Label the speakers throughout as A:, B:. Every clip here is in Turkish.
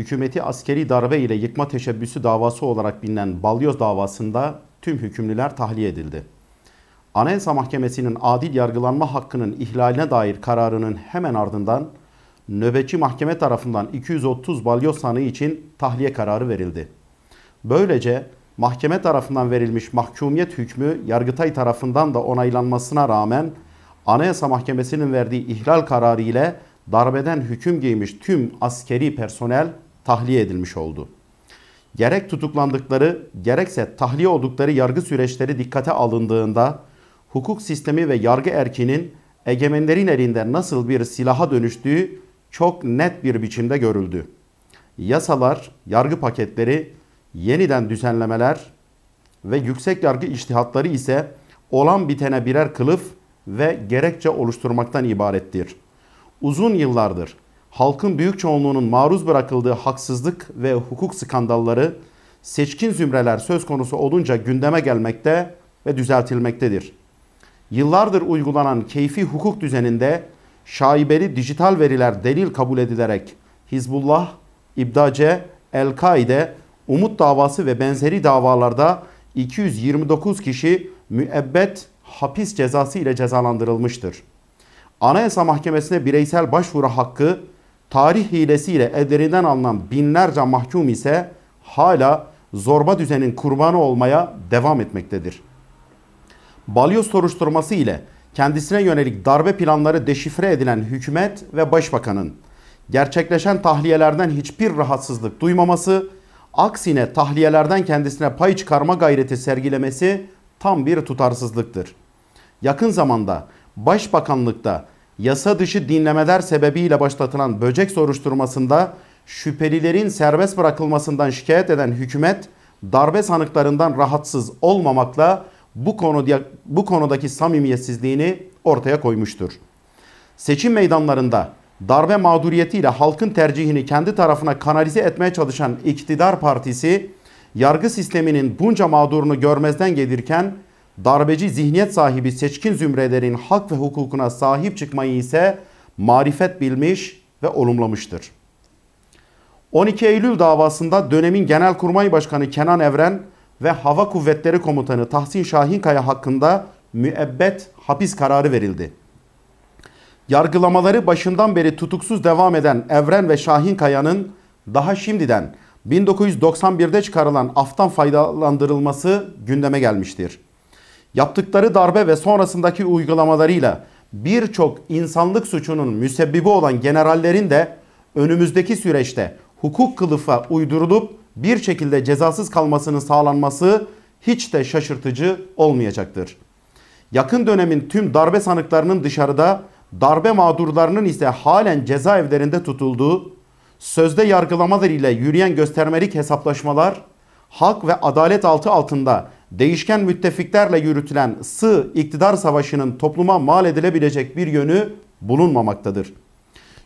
A: hükümeti askeri darbe ile yıkma teşebbüsü davası olarak bilinen Balyoz davasında tüm hükümlüler tahliye edildi. Anayasa Mahkemesi'nin adil yargılanma hakkının ihlaline dair kararının hemen ardından nöbetçi mahkeme tarafından 230 balyoz sanığı için tahliye kararı verildi. Böylece mahkeme tarafından verilmiş mahkumiyet hükmü Yargıtay tarafından da onaylanmasına rağmen Anayasa Mahkemesi'nin verdiği ihlal kararı ile darbeden hüküm giymiş tüm askeri personel tahliye edilmiş oldu. Gerek tutuklandıkları gerekse tahliye oldukları yargı süreçleri dikkate alındığında hukuk sistemi ve yargı erkinin egemenlerin elinde nasıl bir silaha dönüştüğü çok net bir biçimde görüldü. Yasalar, yargı paketleri, yeniden düzenlemeler ve yüksek yargı içtihatları ise olan bitene birer kılıf ve gerekçe oluşturmaktan ibarettir. Uzun yıllardır halkın büyük çoğunluğunun maruz bırakıldığı haksızlık ve hukuk skandalları seçkin zümreler söz konusu olunca gündeme gelmekte ve düzeltilmektedir. Yıllardır uygulanan keyfi hukuk düzeninde şaibeli dijital veriler delil kabul edilerek Hizbullah, İbdace, El-Kaide, Umut davası ve benzeri davalarda 229 kişi müebbet hapis cezası ile cezalandırılmıştır. Anayasa Mahkemesi'ne bireysel başvuru hakkı, tarih hilesiyle ellerinden alınan binlerce mahkum ise hala zorba düzenin kurbanı olmaya devam etmektedir. Balyoz soruşturması ile kendisine yönelik darbe planları deşifre edilen hükümet ve başbakanın gerçekleşen tahliyelerden hiçbir rahatsızlık duymaması, aksine tahliyelerden kendisine pay çıkarma gayreti sergilemesi tam bir tutarsızlıktır. Yakın zamanda Başbakanlıkta yasa dışı dinlemeler sebebiyle başlatılan böcek soruşturmasında şüphelilerin serbest bırakılmasından şikayet eden hükümet darbe sanıklarından rahatsız olmamakla bu konudaki samimiyetsizliğini ortaya koymuştur. Seçim meydanlarında darbe mağduriyetiyle halkın tercihini kendi tarafına kanalize etmeye çalışan iktidar partisi, yargı sisteminin bunca mağdurunu görmezden gelirken, darbeci zihniyet sahibi seçkin zümrelerin hak ve hukukuna sahip çıkmayı ise marifet bilmiş ve olumlamıştır. 12 Eylül davasında dönemin Genelkurmay Başkanı Kenan Evren ve Hava Kuvvetleri Komutanı Tahsin Şahinkaya hakkında müebbet hapis kararı verildi. Yargılamaları başından beri tutuksuz devam eden Evren ve Şahinkaya'nın daha şimdiden 1991'de çıkarılan aftan faydalandırılması gündeme gelmiştir. Yaptıkları darbe ve sonrasındaki uygulamalarıyla birçok insanlık suçunun müsebbibi olan generallerin de önümüzdeki süreçte hukuk kılıfa uydurulup bir şekilde cezasız kalmasının sağlanması hiç de şaşırtıcı olmayacaktır. Yakın dönemin tüm darbe sanıklarının dışarıda, darbe mağdurlarının ise halen cezaevlerinde tutulduğu, sözde yargılamalar ile yürüyen göstermelik hesaplaşmalar, hak ve adalet altında değişken müttefiklerle yürütülen sığ iktidar savaşının topluma mal edilebilecek bir yönü bulunmamaktadır.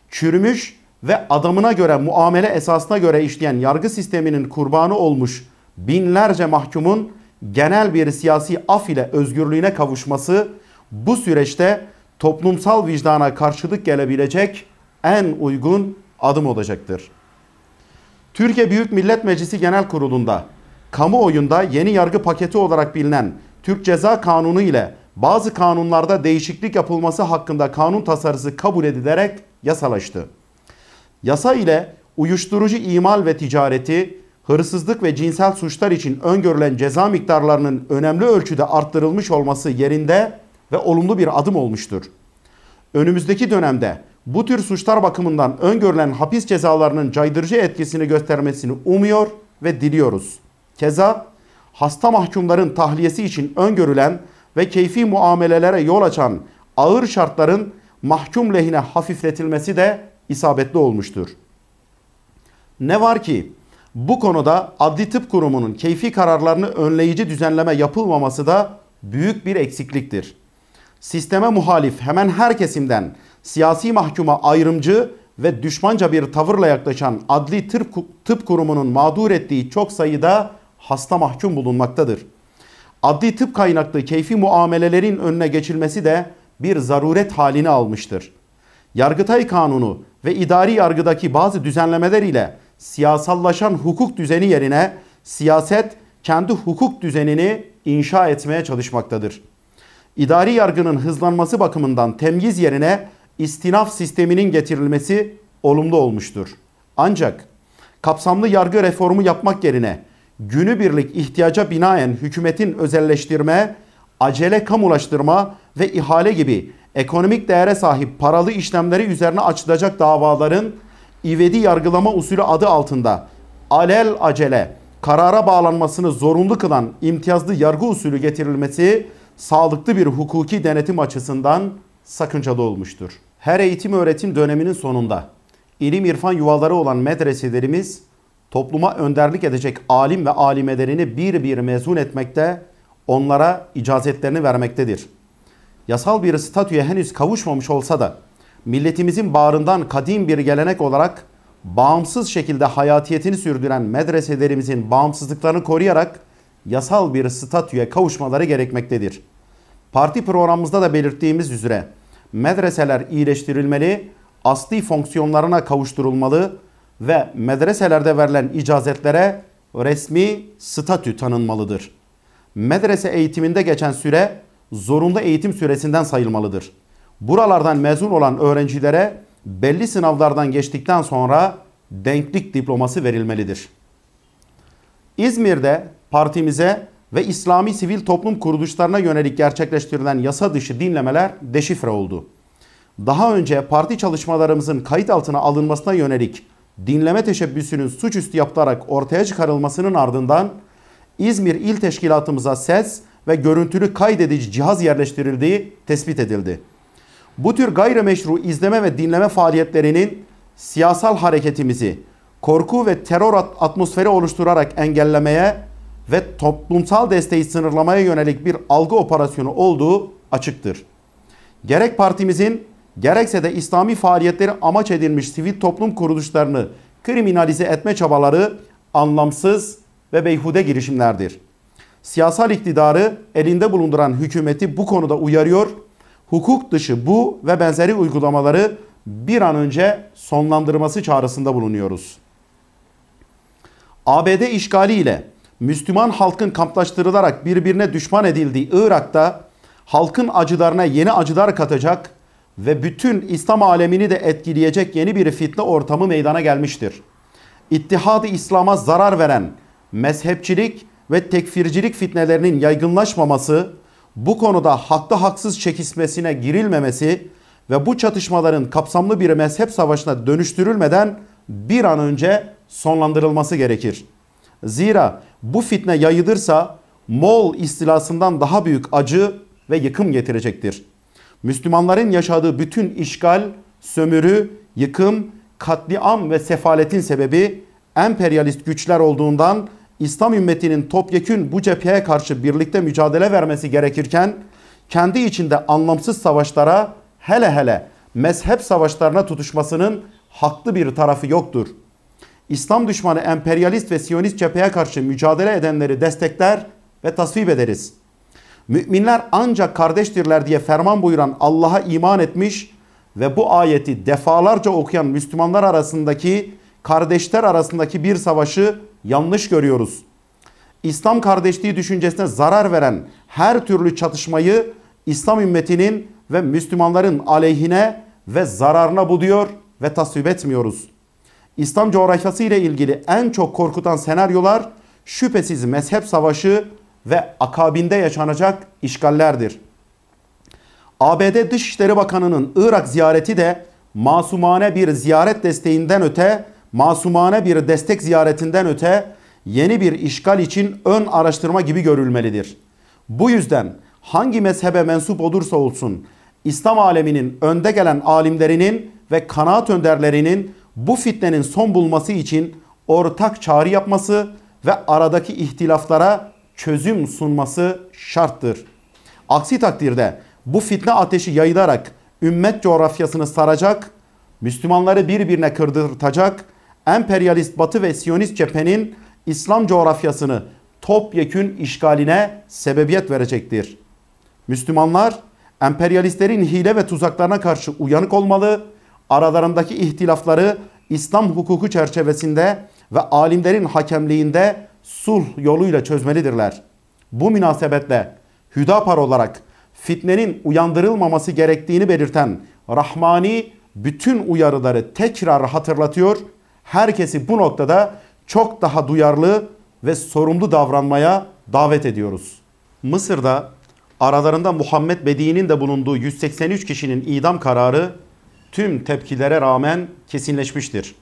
A: Çürümüş ve adamına göre muamele esasına göre işleyen yargı sisteminin kurbanı olmuş binlerce mahkumun genel bir siyasi af ile özgürlüğüne kavuşması bu süreçte toplumsal vicdana karşılık gelebilecek en uygun adım olacaktır. Türkiye Büyük Millet Meclisi Genel Kurulu'nda kamuoyunda yeni yargı paketi olarak bilinen Türk Ceza Kanunu ile bazı kanunlarda değişiklik yapılması hakkında kanun tasarısı kabul edilerek yasalaştı. Yasa ile uyuşturucu imal ve ticareti, hırsızlık ve cinsel suçlar için öngörülen ceza miktarlarının önemli ölçüde arttırılmış olması yerinde ve olumlu bir adım olmuştur. Önümüzdeki dönemde bu tür suçlar bakımından öngörülen hapis cezalarının caydırıcı etkisini göstermesini umuyor ve diliyoruz. Keza hasta mahkumların tahliyesi için öngörülen ve keyfi muamelelere yol açan ağır şartların mahkum lehine hafifletilmesi de isabetli olmuştur. Ne var ki bu konuda Adli Tıp Kurumu'nun keyfi kararlarını önleyici düzenleme yapılmaması da büyük bir eksikliktir. Sisteme muhalif hemen her kesimden siyasi mahkuma ayrımcı ve düşmanca bir tavırla yaklaşan Adli Tıp Kurumu'nun mağdur ettiği çok sayıda hasta mahkum bulunmaktadır. Adli tıp kaynaklı keyfi muamelelerin önüne geçilmesi de bir zaruret halini almıştır. Yargıtay Kanunu ve idari yargıdaki bazı düzenlemeler ile siyasallaşan hukuk düzeni yerine siyaset kendi hukuk düzenini inşa etmeye çalışmaktadır. İdari yargının hızlanması bakımından temyiz yerine istinaf sisteminin getirilmesi olumlu olmuştur. Ancak kapsamlı yargı reformu yapmak yerine günübirlik ihtiyaca binaen hükümetin özelleştirme, acele kamulaştırma ve ihale gibi ekonomik değere sahip paralı işlemleri üzerine açılacak davaların ivedi yargılama usulü adı altında alel acele karara bağlanmasını zorunlu kılan imtiyazlı yargı usulü getirilmesi sağlıklı bir hukuki denetim açısından sakıncalı olmuştur. Her eğitim öğretim döneminin sonunda ilim irfan yuvaları olan medreselerimiz topluma önderlik edecek alim ve alimelerini bir bir mezun etmekte, onlara icazetlerini vermektedir. Yasal bir statüye henüz kavuşmamış olsa da milletimizin bağrından kadim bir gelenek olarak bağımsız şekilde hayatiyetini sürdüren medreselerimizin bağımsızlıklarını koruyarak yasal bir statüye kavuşmaları gerekmektedir. Parti programımızda da belirttiğimiz üzere medreseler iyileştirilmeli, asli fonksiyonlarına kavuşturulmalı ve medreselerde verilen icazetlere resmi statü tanınmalıdır. Medrese eğitiminde geçen süre zorunlu eğitim süresinden sayılmalıdır. Buralardan mezun olan öğrencilere belli sınavlardan geçtikten sonra denklik diploması verilmelidir. İzmir'de partimize ve İslami sivil toplum kuruluşlarına yönelik gerçekleştirilen yasa dışı dinlemeler deşifre oldu. Daha önce parti çalışmalarımızın kayıt altına alınmasına yönelik dinleme teşebbüsünün suçüstü yapılarak ortaya çıkarılmasının ardından İzmir İl Teşkilatımıza ses ve görüntülü kaydedici cihaz yerleştirildiği tespit edildi. Bu tür gayrimeşru izleme ve dinleme faaliyetlerinin siyasal hareketimizi korku ve terör atmosferi oluşturarak engellemeye ve toplumsal desteği sınırlamaya yönelik bir algı operasyonu olduğu açıktır. Gerek partimizin gerekse de İslami faaliyetleri amaç edilmiş sivil toplum kuruluşlarını kriminalize etme çabaları anlamsız ve beyhude girişimlerdir. Siyasal iktidarı elinde bulunduran hükümeti bu konuda uyarıyor, hukuk dışı bu ve benzeri uygulamaları bir an önce sonlandırması çağrısında bulunuyoruz. ABD işgaliyle Müslüman halkın kamplaştırılarak birbirine düşman edildiği Irak'ta halkın acılarına yeni acılar katacak ve bütün İslam alemini de etkileyecek yeni bir fitne ortamı meydana gelmiştir. İttihad-ı İslam'a zarar veren mezhepçilik ve tekfircilik fitnelerinin yaygınlaşmaması, bu konuda haklı haksız çekişmesine girilmemesi ve bu çatışmaların kapsamlı bir mezhep savaşına dönüştürülmeden bir an önce sonlandırılması gerekir. Zira bu fitne yayılırsa Moğol istilasından daha büyük acı ve yıkım getirecektir. Müslümanların yaşadığı bütün işgal, sömürü, yıkım, katliam ve sefaletin sebebi emperyalist güçler olduğundan İslam ümmetinin topyekün bu cepheye karşı birlikte mücadele vermesi gerekirken kendi içinde anlamsız savaşlara, hele hele mezhep savaşlarına tutuşmasının haklı bir tarafı yoktur. İslam düşmanı emperyalist ve siyonist cepheye karşı mücadele edenleri destekler ve tasvip ederiz. Müminler ancak kardeştirler diye ferman buyuran Allah'a iman etmiş ve bu ayeti defalarca okuyan Müslümanlar arasındaki, kardeşler arasındaki bir savaşı yanlış görüyoruz. İslam kardeşliği düşüncesine zarar veren her türlü çatışmayı İslam ümmetinin ve Müslümanların aleyhine ve zararına buluyor ve tasvip etmiyoruz. İslam coğrafyası ile ilgili en çok korkutan senaryolar şüphesiz mezhep savaşı ve akabinde yaşanacak işgallerdir. ABD Dışişleri Bakanı'nın Irak ziyareti de masumane bir ziyaret desteğinden öte, masumane bir destek ziyaretinden öte yeni bir işgal için ön araştırma gibi görülmelidir. Bu yüzden hangi mezhebe mensup olursa olsun İslam aleminin önde gelen alimlerinin ve kanaat önderlerinin bu fitnenin son bulması için ortak çağrı yapması ve aradaki ihtilaflara çözüm sunması şarttır. Aksi takdirde bu fitne ateşi yayılarak ümmet coğrafyasını saracak, Müslümanları birbirine kırdırtacak, emperyalist Batı ve Siyonist cephenin İslam coğrafyasını topyekün işgaline sebebiyet verecektir. Müslümanlar emperyalistlerin hile ve tuzaklarına karşı uyanık olmalı, aralarındaki ihtilafları İslam hukuku çerçevesinde ve alimlerin hakemliğinde sulh yoluyla çözmelidirler. Bu münasebetle Hüdapar olarak fitnenin uyandırılmaması gerektiğini belirten Rahmani bütün uyarıları tekrar hatırlatıyor. Herkesi bu noktada çok daha duyarlı ve sorumlu davranmaya davet ediyoruz. Mısır'da aralarında Muhammed Bedi'nin de bulunduğu 183 kişinin idam kararı tüm tepkilere rağmen kesinleşmiştir.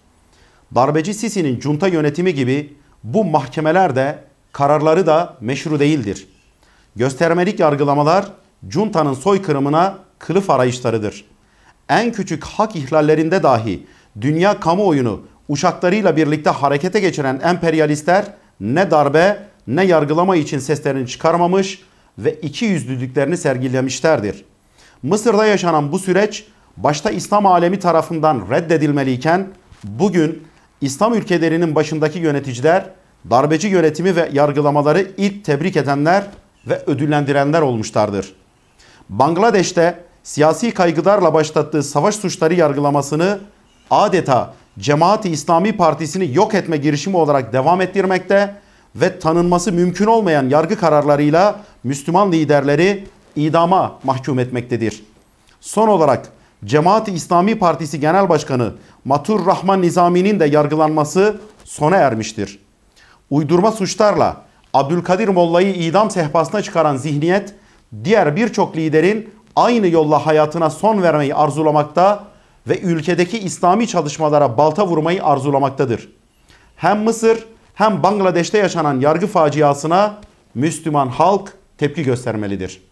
A: Darbeci Sisi'nin junta yönetimi gibi bu mahkemeler de kararları da meşru değildir. Göstermelik yargılamalar juntanın soykırımına kılıf arayışlarıdır. En küçük hak ihlallerinde dahi dünya kamuoyunu uçaklarıyla birlikte harekete geçiren emperyalistler ne darbe ne yargılama için seslerini çıkarmamış ve ikiyüzlülüklerini sergilemişlerdir. Mısır'da yaşanan bu süreç başta İslam alemi tarafından reddedilmeliyken bugün İslam ülkelerinin başındaki yöneticiler darbeci yönetimi ve yargılamaları ilk tebrik edenler ve ödüllendirenler olmuşlardır. Bangladeş'te siyasi kaygılarla başlattığı savaş suçları yargılamasını adeta Cemaat-i İslami Partisi'ni yok etme girişimi olarak devam ettirmekte ve tanınması mümkün olmayan yargı kararlarıyla Müslüman liderleri idama mahkum etmektedir. Son olarak Cemaat-i İslami Partisi Genel Başkanı Matur Rahman Nizami'nin de yargılanması sona ermiştir. Uydurma suçlarla Abdülkadir Molla'yı idam sehpasına çıkaran zihniyet diğer birçok liderin aynı yolla hayatına son vermeyi arzulamakta ve ülkedeki İslami çalışmalara balta vurmayı arzulamaktadır. Hem Mısır hem Bangladeş'te yaşanan yargı faciasına Müslüman halk tepki göstermelidir.